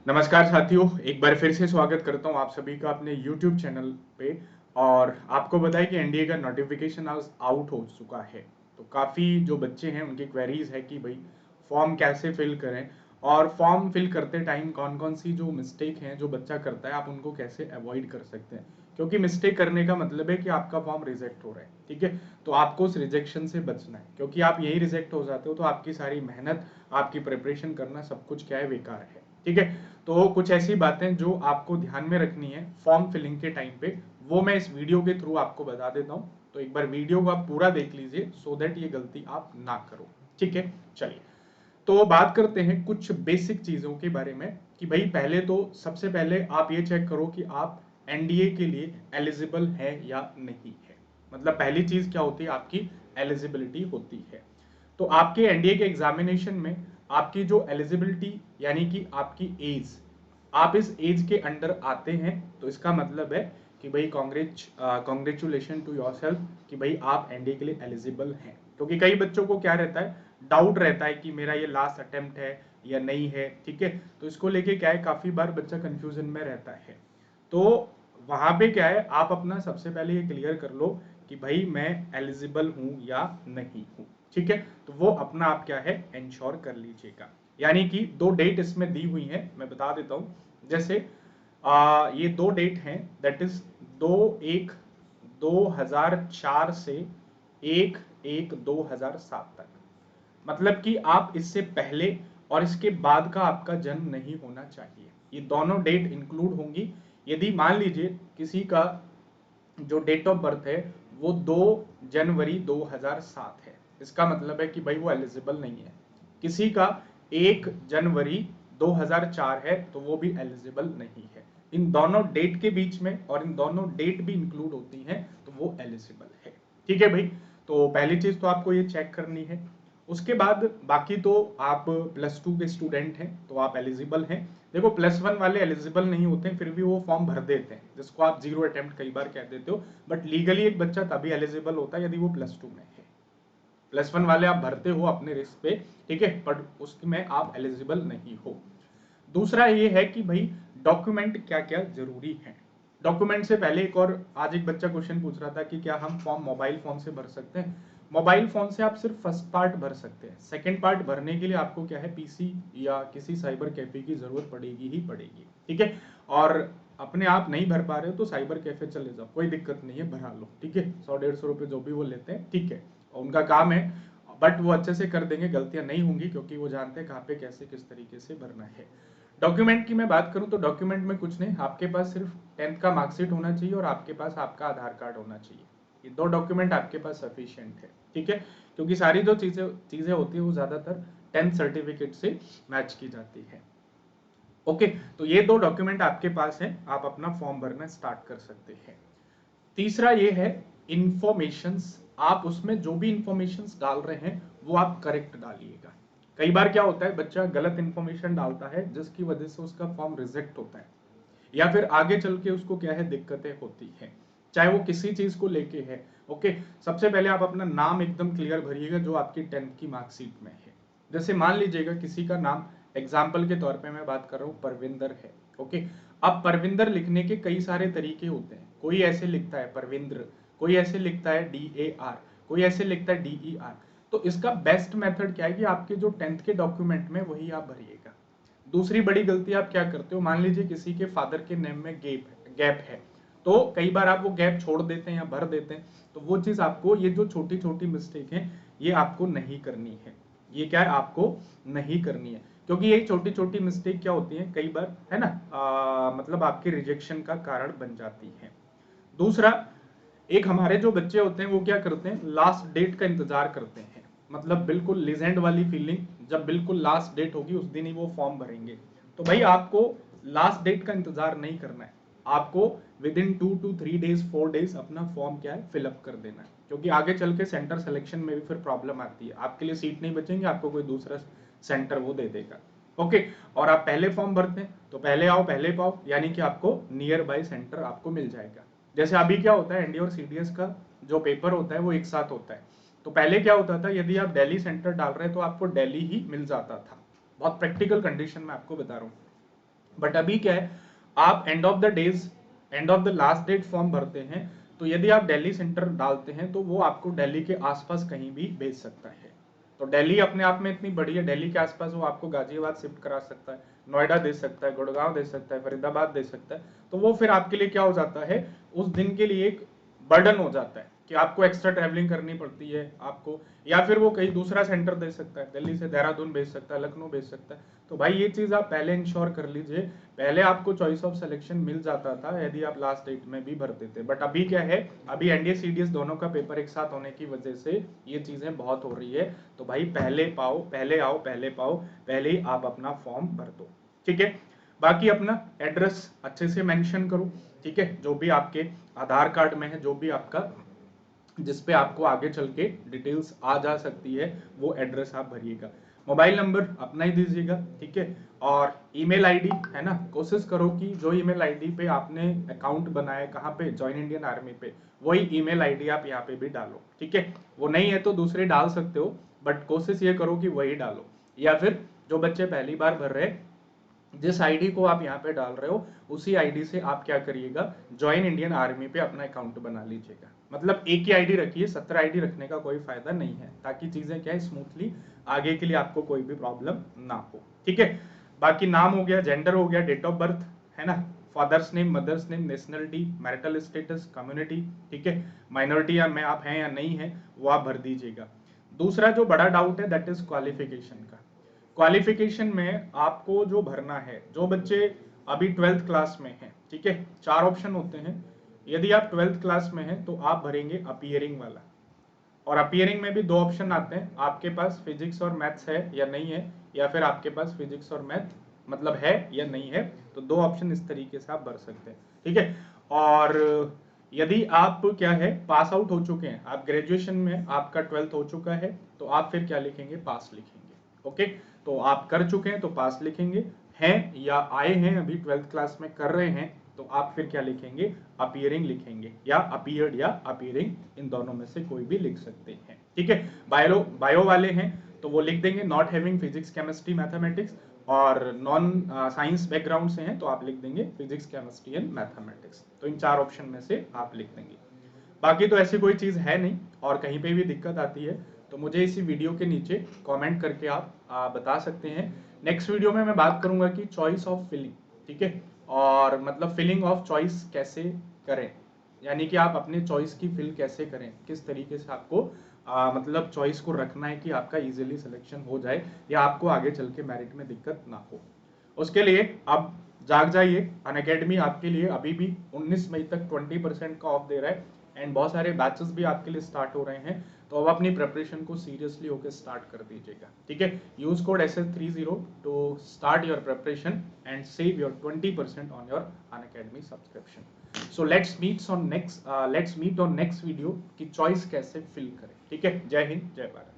नमस्कार साथियों, एक बार फिर से स्वागत करता हूं आप सभी का अपने YouTube चैनल पे। और आपको बताएं कि एनडीए का नोटिफिकेशन आज आउट हो चुका है। तो काफ़ी जो बच्चे हैं उनकी क्वेरीज है कि भाई फॉर्म कैसे फिल करें और फॉर्म फिल करते टाइम कौन कौन सी जो मिस्टेक हैं जो बच्चा करता है आप उनको कैसे अवॉइड कर सकते हैं, क्योंकि मिस्टेक करने का मतलब है कि आपका फॉर्म रिजेक्ट हो रहा है। ठीक है, तो आपको उस रिजेक्शन से बचना है, क्योंकि आप यही रिजेक्ट हो जाते हो तो आपकी सारी मेहनत, आपकी प्रिपरेशन करना सब कुछ क्या है, बेकार है। ठीक है, तो कुछ ऐसी बातें जो आपको ध्यान में रखनी है फॉर्म फिलिंग के टाइम पे, वो मैं इस वीडियो के थ्रू आपको बता देता हूं। तो एक बार वीडियो को आप पूरा देख लीजिए सो दैट ये गलती आप ना करो। ठीक है, चलिए तो बात करते हैं कुछ बेसिक चीजों के बारे में कि भाई पहले तो सबसे पहले आप ये चेक करो कि आप एनडीए के लिए एलिजिबल है या नहीं है। मतलब पहली चीज क्या होती है, आपकी एलिजिबिलिटी होती है। तो आपके एनडीए के एग्जामिनेशन में आपकी जो एलिजिबिलिटी यानी कि आपकी एज, आप इस एज के अंडर आते हैं तो इसका मतलब है कि भाई कॉन्ग्रेचुलेशन टू योर सेल्फ कि भाई आप एनडीए के लिए एलिजिबल हैं। क्योंकि कई बच्चों को क्या रहता है, डाउट रहता है कि मेरा ये लास्ट अटेम्प्ट है या नहीं है। ठीक है, तो इसको लेके क्या है, काफी बार बच्चा कंफ्यूजन में रहता है। तो वहां पे क्या है, आप अपना सबसे पहले ये क्लियर कर लो कि भाई मैं एलिजिबल हूं या नहीं हूं। ठीक है, तो वो अपना आप क्या है इंश्योर कर लीजिएगा। यानी कि दो डेट इसमें दी हुई है, मैं बता देता हूं। जैसे ये दो डेट हैं, दैट इज 2/1/2004 से 1/1/2007 तक। मतलब कि आप इससे पहले और इसके बाद का आपका जन्म नहीं होना चाहिए। ये दोनों डेट इंक्लूड होंगी। यदि मान लीजिए किसी का जो डेट ऑफ बर्थ है वो 2 जनवरी 2007 है, इसका मतलब है कि भाई वो एलिजिबल नहीं है। किसी का 1 जनवरी 2004 है तो वो भी एलिजिबल नहीं है। इन दोनों डेट के बीच में और इन दोनों डेट भी इंक्लूड होती हैं तो वो एलिजिबल है। ठीक है भाई, तो पहली चीज तो आपको ये चेक करनी है। उसके बाद बाकी तो आप +2 के स्टूडेंट हैं तो आप एलिजिबल हैं। देखो +1 वाले एलिजिबल नहीं होते हैं, फिर भी वो फॉर्म भर देते हैं, जिसको आप 0 अटेम्प्ट कई बार कह देते हो। बट लीगली एक बच्चा तभी एलिजिबल होता है यदि वो +2 में है। +1 वाले आप भरते हो अपने रिस्क पे, ठीक है, बट उसमें आप एलिजिबल नहीं हो। दूसरा ये है कि भाई डॉक्यूमेंट क्या क्या जरूरी है। डॉक्यूमेंट से पहले एक और आज एक बच्चा क्वेश्चन पूछ रहा था कि क्या हम फॉर्म मोबाइल फोन से भर सकते हैं। मोबाइल फोन से आप सिर्फ फर्स्ट पार्ट भर सकते हैं, सेकंड पार्ट भरने के लिए आपको क्या है, पीसी या किसी साइबर कैफे की जरूरत पड़ेगी ही पड़ेगी। ठीक है, और अपने आप नहीं भर पा रहे हो तो साइबर कैफे चले जाओ, कोई दिक्कत नहीं है, भरा लो। ठीक है, 100-150 रुपए जो भी वो लेते हैं, ठीक है, उनका काम है। बट वो अच्छे से कर देंगे, गलतियां नहीं होंगी, क्योंकि वो जानते हैं कहाँ पे कैसे किस तरीके से भरना है। डॉक्यूमेंट की मैं बात करूं तो डॉक्यूमेंट में कुछ नहीं, आपके पास सिर्फ 10th का मार्कशीट होना चाहिए और आपके पास आपका आधार कार्ड होना चाहिए। ये दो डॉक्यूमेंट आपके पास सफिशिएंट है। ठीक है, क्योंकि सारी जो चीजें चीजें होती है वो ज्यादातर 10th सर्टिफिकेट से मैच की जाती है। ओके, तो ये दो डॉक्यूमेंट आपके पास है, आप अपना फॉर्म भरना स्टार्ट कर सकते हैं। तीसरा ये है इंफॉर्मेशंस, आप उसमें जो भी इंफॉर्मेशंस डाल रहे हैं वो आप करेक्ट डालिएगा। कई बार क्या होता है, बच्चा गलत इंफॉर्मेशन डालता है जिसकी वजह से उसका फॉर्म रिजेक्ट होता है या फिर आगे चल के उसको क्या है, दिक्कतें होती हैं, चाहे वो किसी चीज को लेके है। ओके, सबसे पहले आप अपना नाम एकदम क्लियर भरिएगा जो आपकी 10th की मार्कशीट में है। जैसे मान लीजिएगा किसी का नाम, एग्जाम्पल के तौर पे मैं बात कर रहा हूँ, परविंदर है। ओके, अब परविंदर लिखने के कई सारे तरीके होते हैं, कोई ऐसे लिखता है परविंद्र, कोई ऐसे लिखता है DAR, कोई ऐसे लिखता है DER। तो इसका बेस्ट मेथड क्या है कि आपके जो 10th के डॉक्यूमेंट में वही आप भरिएगा। दूसरी बड़ी गलती आप क्या करते हो, मान लीजिए किसी के फादर के नेम में गैप है, तो कई बार आप वो गैप छोड़ देते हैं या भर देते हैं। तो वो चीज आपको, ये जो छोटी छोटी मिस्टेक है ये आपको नहीं करनी है। ये क्या है, आपको नहीं करनी है, क्योंकि ये छोटी छोटी मिस्टेक क्या होती है कई बार, है ना, मतलब आपके रिजेक्शन का कारण बन जाती है। दूसरा, एक हमारे जो बच्चे होते हैं वो क्या करते हैं, लास्ट डेट का इंतजार करते हैं। मतलब बिल्कुल लीजेंड वाली फीलिंग, जब बिल्कुल लास्ट डेट होगी उस दिन ही वो फॉर्म भरेंगे। तो भाई आपको लास्ट डेट का इंतजार नहीं करना है, आपको with in 2 to 3 days 4 days अपना फॉर्म क्या है, फिलअप कर देना है। क्योंकि आगे चल के सेंटर सिलेक्शन में भी फिर प्रॉब्लम आती है, आपके लिए सीट नहीं बचेंगे, आपको कोई दूसरा सेंटर वो दे देगा। ओके, और आप पहले फॉर्म भरते हैं तो पहले आओ पहले पाओ, यानी कि आपको नियर बाय सेंटर आपको मिल जाएगा। जैसे अभी क्या होता है, एनडीए और सीडीएस का जो पेपर होता है वो एक साथ होता है। तो पहले क्या होता था, यदि आप दिल्ली सेंटर डाल रहे हैं तो आपको दिल्ली ही मिल जाता था। बहुत प्रैक्टिकल कंडीशन में आपको बता रहा हूँ। बट अभी क्या है, आप end of the last date form भरते हैं, तो यदि आप दिल्ली सेंटर डालते हैं तो वो आपको दिल्ली के आसपास कहीं भी भेज सकता है। तो दिल्ली अपने आप में इतनी बड़ी है, दिल्ली के आसपास वो आपको गाजियाबाद शिफ्ट करा सकता है, नोएडा दे सकता है, गुड़गांव दे सकता है, फरीदाबाद दे सकता है। तो वो फिर आपके लिए क्या हो जाता है, उस दिन के लिए एक बर्डन हो जाता है कि आपको एक्स्ट्रा ट्रैवलिंग करनी पड़ती है आपको, या फिर वो कहीं दूसरा सेंटर दे सकता है, दिल्ली से देहरादून भेज सकता है, लखनऊ भेज सकता है। तो भाई ये चीज आप पहले इंश्योर कर लीजिए, पहले आपको चॉइस ऑफ सिलेक्शन मिल जाता था यदि आप लास्ट डेट में भी भरते थे। बट अभी क्या है, अभी एनडीए सीडीएस दोनों का पेपर एक साथ होने की वजह से ये चीजें बहुत हो रही है। तो भाई पहले पाओ, पहले आओ, पहले पाओ, पहले ही आप अपना फॉर्म भर दो, ठीक है। बाकी अपना एड्रेस अच्छे से मेंशन करो, ठीक है, जो भी आपके आधार कार्ड में है, जो भी आपका जिस पे आपको आगे चल के डिटेल्स आ जा सकती है, वो एड्रेस आप भरिएगा। मोबाइल नंबर अपना ही दीजिएगा, ठीक है। और ईमेल आईडी है ना, कोशिश करो कि जो ईमेल आईडी पे आपने अकाउंट बनाया, कहाँ पे, जॉइन इंडियन आर्मी पे, वही ईमेल आईडी आप यहाँ पे भी डालो, ठीक है। वो नहीं है तो दूसरे डाल सकते हो, बट कोशिश ये करो कि वही डालो। या फिर जो बच्चे पहली बार भर रहे, जिस आईडी को आप यहाँ पे डाल रहे हो, उसी आईडी से आप क्या करिएगा, ज्वाइन इंडियन आर्मी पे अपना अकाउंट बना लीजिएगा। मतलब एक ही आईडी रखिए, 17 आईडी रखने का कोई फायदा नहीं है, ताकि चीजें क्या है स्मूथली आगे के लिए आपको कोई भी प्रॉब्लम ना हो, ठीक है। बाकी नाम हो गया, जेंडर हो गया, डेट ऑफ बर्थ है ना, father's name, mother's name, nationality, marital status, community, ठीक है, माइनॉरिटी या में आप हैं या नहीं है, वो आप भर दीजिएगा। दूसरा जो बड़ा डाउट है दैट इज क्वालिफिकेशन का। क्वालिफिकेशन में आपको जो भरना है, जो बच्चे अभी 12th क्लास में हैं, ठीक है, 4 ऑप्शन होते हैं। यदि आप 12th क्लास में हैं तो आप भरेंगे अपीयरिंग वाला, और अपीयरिंग में भी 2 ऑप्शन आते हैं, आपके पास फिजिक्स और मैथ्स है या नहीं है, या फिर आपके पास फिजिक्स और मैथ मतलब है या नहीं है। तो 2 ऑप्शन इस तरीके से आप भर सकते हैं, ठीक है। और यदि आप क्या है पास आउट हो चुके हैं, आप ग्रेजुएशन में आपका 12th हो चुका है, तो आप फिर क्या लिखेंगे, पास लिखेंगे, ओके। तो आप कर चुके हैं तो पास लिखेंगे, हैं या आए हैं अभी 12th क्लास में कर रहे हैं, तो आप फिर क्या लिखेंगे, अपीयरिंग लिखेंगे, या अपीयर्ड या अपीयरिंग, इन दोनों में से कोई भी लिख सकते हैं, ठीक है। बायो वाले हैं तो वो लिख देंगे not having physics chemistry mathematics, और नॉन साइंस बैकग्राउंड से हैं तो आप लिख देंगे फिजिक्स केमिस्ट्री एंड मैथमेटिक्स। तो इन 4 ऑप्शन में से आप लिख देंगे। बाकी तो ऐसी कोई चीज है नहीं, और कहीं पे भी दिक्कत आती है तो मुझे इसी वीडियो के नीचे कमेंट करके आप बता सकते हैं। नेक्स्ट वीडियो में मैं बात करूंगा कि चॉइस ऑफ फिलिंग, ठीक है, और मतलब फिलिंग ऑफ चॉइस कैसे करें, यानी कि आप अपने चॉइस की फिल कैसे करें, किस तरीके से आपको मतलब चॉइस को रखना है कि आपका इजीली सिलेक्शन हो जाए, या आपको आगे चल के मेरिट में दिक्कत ना हो। उसके लिए अब जाग जाइए, अनअकैडमी आपके लिए अभी भी 19 मई तक 20% का ऑफ दे रहा है, एंड बहुत सारे बैचेस भी आपके लिए स्टार्ट हो रहे हैं। तो अब अपनी प्रिपरेशन को सीरियसली होकर स्टार्ट कर दीजिएगा, ठीक है। Use code SS30 to start your preparation and save your 20% on your Unacademy subscription. So let's meet on next video कि चॉइस कैसे फिल करें, ठीक है। जय हिंद, जय भारत।